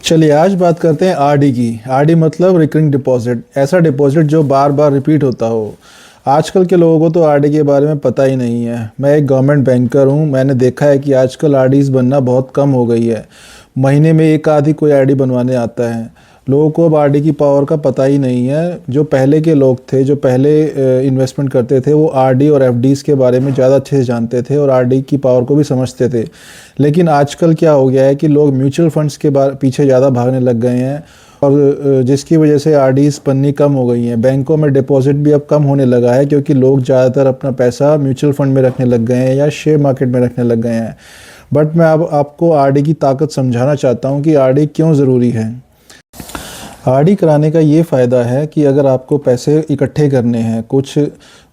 चलिए आज बात करते हैं आरडी की। आरडी मतलब रिकरिंग डिपॉजिट, ऐसा डिपॉजिट जो बार बार रिपीट होता हो। आजकल के लोगों को तो आरडी के बारे में पता ही नहीं है। मैं एक गवर्नमेंट बैंकर हूँ, मैंने देखा है कि आजकल आरडीज बनना बहुत कम हो गई है। महीने में एक आधी कोई आरडी बनवाने आता है। लोगों को अब आरडी की पावर का पता ही नहीं है। जो पहले के लोग थे, जो पहले इन्वेस्टमेंट करते थे, वो आरडी और एफडीज़ के बारे में ज़्यादा अच्छे से जानते थे और आरडी की पावर को भी समझते थे। लेकिन आजकल क्या हो गया है कि लोग म्यूचुअल फंड्स के पीछे ज़्यादा भागने लग गए हैं और जिसकी वजह से आरडीज़ बननी कम हो गई हैं। बैंकों में डिपॉजिट भी अब कम होने लगा है क्योंकि लोग ज़्यादातर अपना पैसा म्यूचुअल फंड में रखने लग गए हैं या शेयर मार्केट में रखने लग गए हैं। बट मैं अब आपको आरडी की ताकत समझाना चाहता हूँ कि आरडी क्यों ज़रूरी है। आरडी कराने का ये फ़ायदा है कि अगर आपको पैसे इकट्ठे करने हैं, कुछ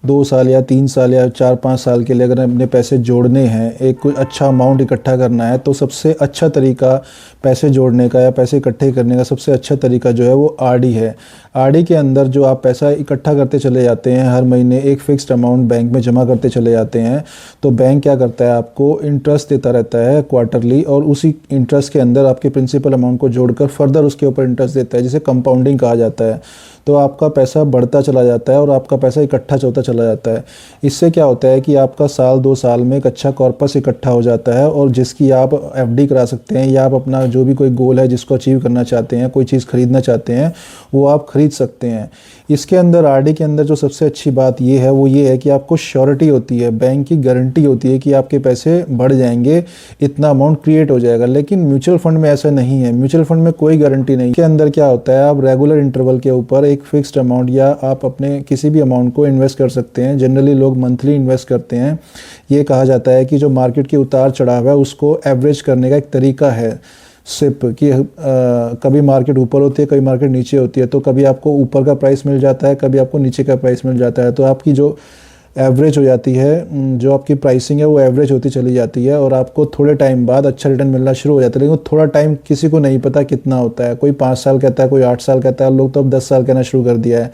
2 साल या 3 साल या 4-5 साल के लिए अगर अपने पैसे जोड़ने हैं, एक कोई अच्छा अमाउंट इकट्ठा करना है, तो सबसे अच्छा तरीका पैसे जोड़ने का या पैसे इकट्ठे करने का सबसे अच्छा तरीका जो है वो आरडी है। आरडी के अंदर जो आप पैसा इकट्ठा करते चले जाते हैं, हर महीने एक फ़िक्स्ड अमाउंट बैंक में जमा करते चले जाते हैं, तो बैंक क्या करता है, आपको इंटरेस्ट देता रहता है क्वार्टरली, और उसी इंटरेस्ट के अंदर आपके प्रिंसिपल अमाउंट को जोड़कर फर्दर उसके ऊपर इंटरेस्ट देता है, जिसे कंपाउंडिंग कहा जाता है। तो आपका पैसा बढ़ता चला जाता है और आपका पैसा इकट्ठा होता चला जाता है। इससे क्या होता है कि आपका साल 2 साल में एक अच्छा कॉर्पस इकट्ठा हो जाता है और जिसकी आप एफडी करा सकते हैं, या आप अपना जो भी कोई गोल है जिसको अचीव करना चाहते हैं, कोई चीज़ खरीदना चाहते हैं, वो आप खरीद सकते हैं। इसके अंदर आरडी के अंदर जो सबसे अच्छी बात ये है वो ये है कि आपको श्योरिटी होती है, बैंक की गारंटी होती है कि आपके पैसे बढ़ जाएंगे, इतना अमाउंट क्रिएट हो जाएगा। लेकिन म्यूचुअल फंड में ऐसा नहीं है। म्यूचुअल फंड में कोई गारंटी नहीं। के अंदर क्या होता है, आप रेगुलर इंटरवल के ऊपर एक फिक्स्ड अमाउंट या आप अपने किसी भी अमाउंट को इन्वेस्ट कर सकते हैं। जनरली लोग मंथली इन्वेस्ट करते हैं। ये कहा जाता है कि जो मार्केट के उतार चढ़ाव है उसको एवरेज करने का एक तरीका है सिप कि कभी मार्केट ऊपर होती है, कभी मार्केट नीचे होती है, तो कभी आपको ऊपर का प्राइस मिल जाता है, कभी आपको नीचे का प्राइस मिल जाता है, तो आपकी जो एवरेज हो जाती है, जो आपकी प्राइसिंग है वो एवरेज होती चली जाती है और आपको थोड़े टाइम बाद अच्छा रिटर्न मिलना शुरू हो जाता है। लेकिन थोड़ा टाइम किसी को नहीं पता कितना होता है, कोई 5 साल कहता है, कोई 8 साल कहता है, लोग तो अब 10 साल कहना शुरू कर दिया है।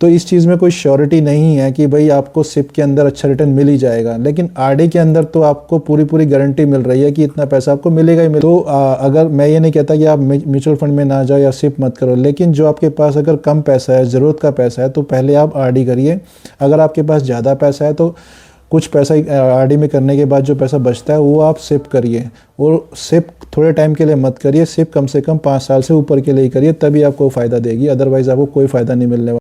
तो इस चीज़ में कोई श्योरिटी नहीं है कि भाई आपको सिप के अंदर अच्छा रिटर्न मिल ही जाएगा। लेकिन आरडी के अंदर तो आपको पूरी पूरी गारंटी मिल रही है कि इतना पैसा आपको मिलेगा ही मिलेगा। तो अगर मैं ये नहीं कहता कि आप म्यूचुअल फंड में ना जाओ या सिप मत करो, लेकिन जो आपके पास अगर कम पैसा है, ज़रूरत का पैसा है, तो पहले आप आरडी करिए। अगर आपके पास ज़्यादा पैसा है तो कुछ पैसा आरडी में करने के बाद जो पैसा बचता है वो आप सिप करिए। और सिप थोड़े टाइम के लिए मत करिए, सिप कम से कम 5 साल से ऊपर के लिए ही करिए, तभी आपको फ़ायदा देगी, अदरवाइज़ आपको कोई फ़ायदा नहीं मिलने वाला।